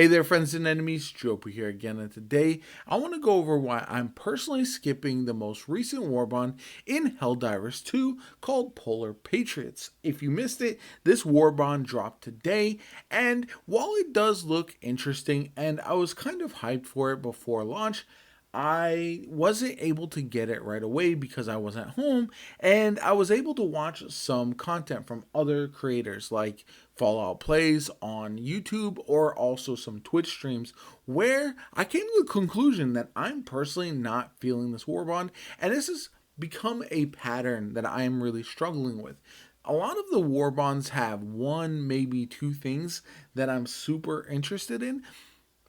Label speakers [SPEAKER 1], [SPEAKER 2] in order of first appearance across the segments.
[SPEAKER 1] Hey there, friends and enemies. JoPa here again, and today I want to go over why I'm personally skipping the most recent Warbond in Helldivers 2 called Polar Patriots. If you missed it, this Warbond dropped today, and while it does look interesting, and I was kind of hyped for it before launch, I wasn't able to get it right away because I was at home, and I was able to watch some content from other creators like Fallout Plays on YouTube or also some Twitch streams where I came to the conclusion that I'm personally not feeling this Warbond, and this has become a pattern that I am really struggling with. A lot of the Warbonds have one, maybe two things that I'm super interested in,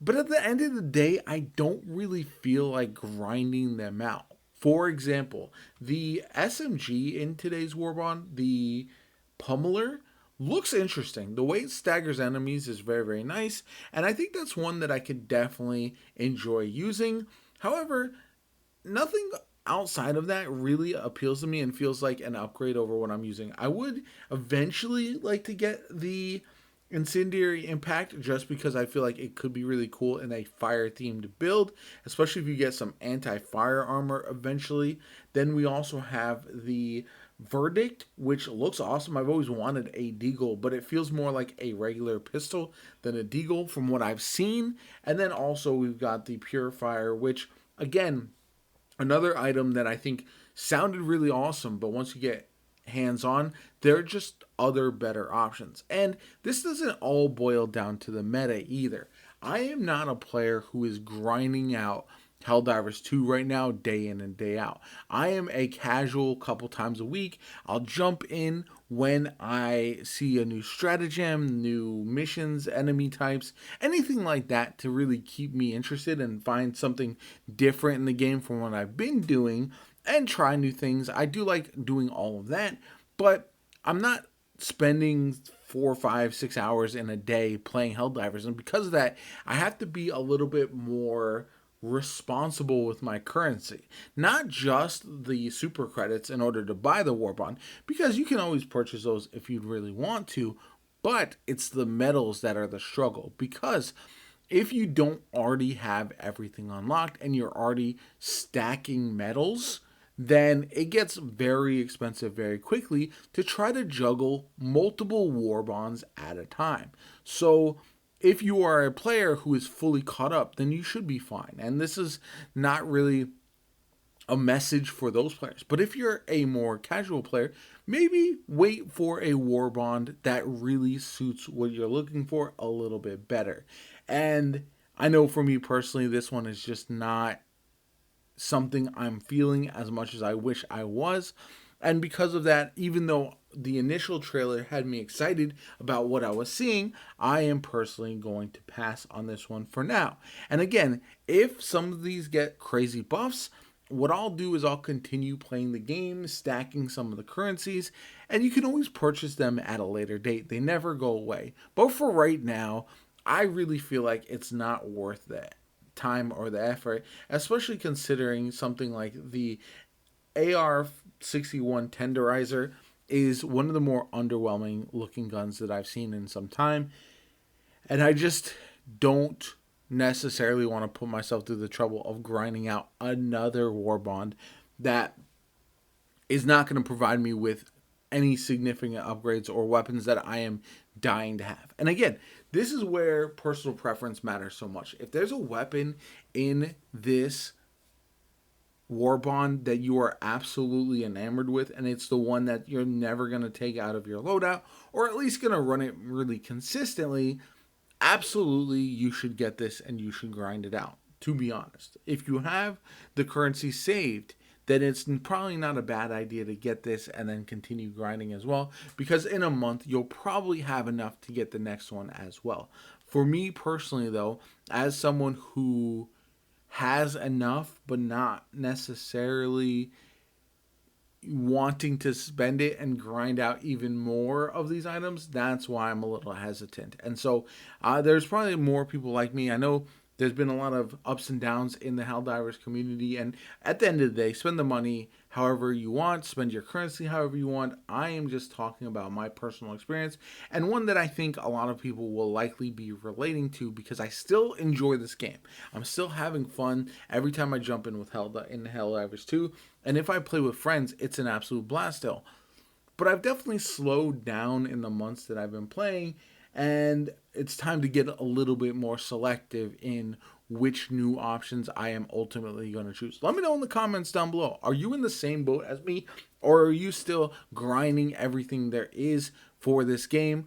[SPEAKER 1] but at the end of the day, I don't really feel like grinding them out. For example, the SMG in today's Warbond, the Pummeler, looks interesting. The way it staggers enemies is very, very nice, and I think that's one that I could definitely enjoy using. However, nothing outside of that really appeals to me and feels like an upgrade over what I'm using. I would eventually like to get the Incendiary Impact just because I feel like it could be really cool in a fire themed build, especially if you get some anti-fire armor eventually. Then we also have the Verdict, which looks awesome. I've always wanted a deagle, but it feels more like a regular pistol than a deagle from what I've seen. And then also we've got the Purifier, which again, another item that I think sounded really awesome, but once you get hands on, there are just other better options. And this doesn't all boil down to the meta either. I am not a player who is grinding out Helldivers 2 right now, day in and day out. I am a casual couple times a week. I'll jump in when I see a new stratagem, new missions, enemy types, anything like that to really keep me interested and find something different in the game from what I've been doing and try new things. I do like doing all of that, but I'm not spending 4, 5, 6 hours in a day playing Helldivers, and because of that, I have to be a little bit more responsible with my currency. Not just the super credits in order to buy the Warbond, because you can always purchase those if you really want to, but it's the medals that are the struggle, because if you don't already have everything unlocked and you're already stacking medals, then it gets very expensive very quickly to try to juggle multiple war bonds at a time. So if you are a player who is fully caught up, then you should be fine. And this is not really a message for those players. But if you're a more casual player, maybe wait for a war bond that really suits what you're looking for a little bit better. And I know for me personally, this one is just not something I'm feeling as much as I wish I was. And because of that, even though the initial trailer had me excited about what I was seeing, I am personally going to pass on this one for now. And again, if some of these get crazy buffs, what I'll do is I'll continue playing the game, stacking some of the currencies, and you can always purchase them at a later date. They never go away. But for right now, I really feel like it's not worth that time or the effort, especially considering something like the AR-61 Tenderizer is one of the more underwhelming looking guns that I've seen in some time. And I just don't necessarily want to put myself through the trouble of grinding out another Warbond that is not going to provide me with any significant upgrades or weapons that I am dying to have. And again, this is where personal preference matters so much. If there's a weapon in this Warbond that you are absolutely enamored with, and it's the one that you're never going to take out of your loadout, or at least going to run it really consistently, absolutely you should get this and you should grind it out, to be honest. If you have the currency saved, then it's probably not a bad idea to get this and then continue grinding as well, because in a month you'll probably have enough to get the next one as well. For me personally though, as someone who has enough but not necessarily wanting to spend it and grind out even more of these items, that's why I'm a little hesitant. And so there's probably more people like me. I know There's been a lot of ups and downs in the Helldivers community, and at the end of the day, spend the money however you want, spend your currency however you want. I am just talking about my personal experience, and one that I think a lot of people will likely be relating to because I still enjoy this game. I'm still having fun every time I jump in with Helldivers 2, and if I play with friends, it's an absolute blast still. But I've definitely slowed down in the months that I've been playing, and it's time to get a little bit more selective in which new options I am ultimately going to choose. Let me know in the comments down below. Are you in the same boat as me, or are you still grinding everything there is for this game?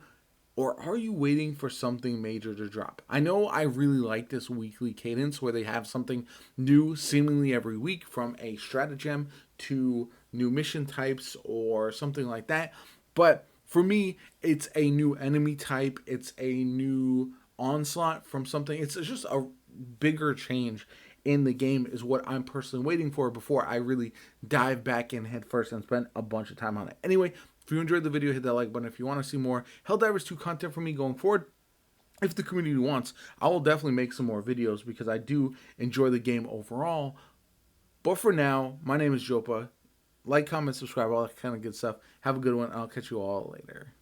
[SPEAKER 1] Or are you waiting for something major to drop? I know I really like this weekly cadence where they have something new seemingly every week, from a stratagem to new mission types or something like that. But for me, it's a new enemy type. It's a new onslaught from something. It's just a bigger change in the game is what I'm personally waiting for before I really dive back in head first and spend a bunch of time on it. Anyway, if you enjoyed the video, hit that like button. If you want to see more Helldivers 2 content from me going forward, if the community wants, I will definitely make some more videos because I do enjoy the game overall. But for now, my name is Jopa. Like, comment, subscribe, all that kind of good stuff. Have a good one. I'll catch you all later.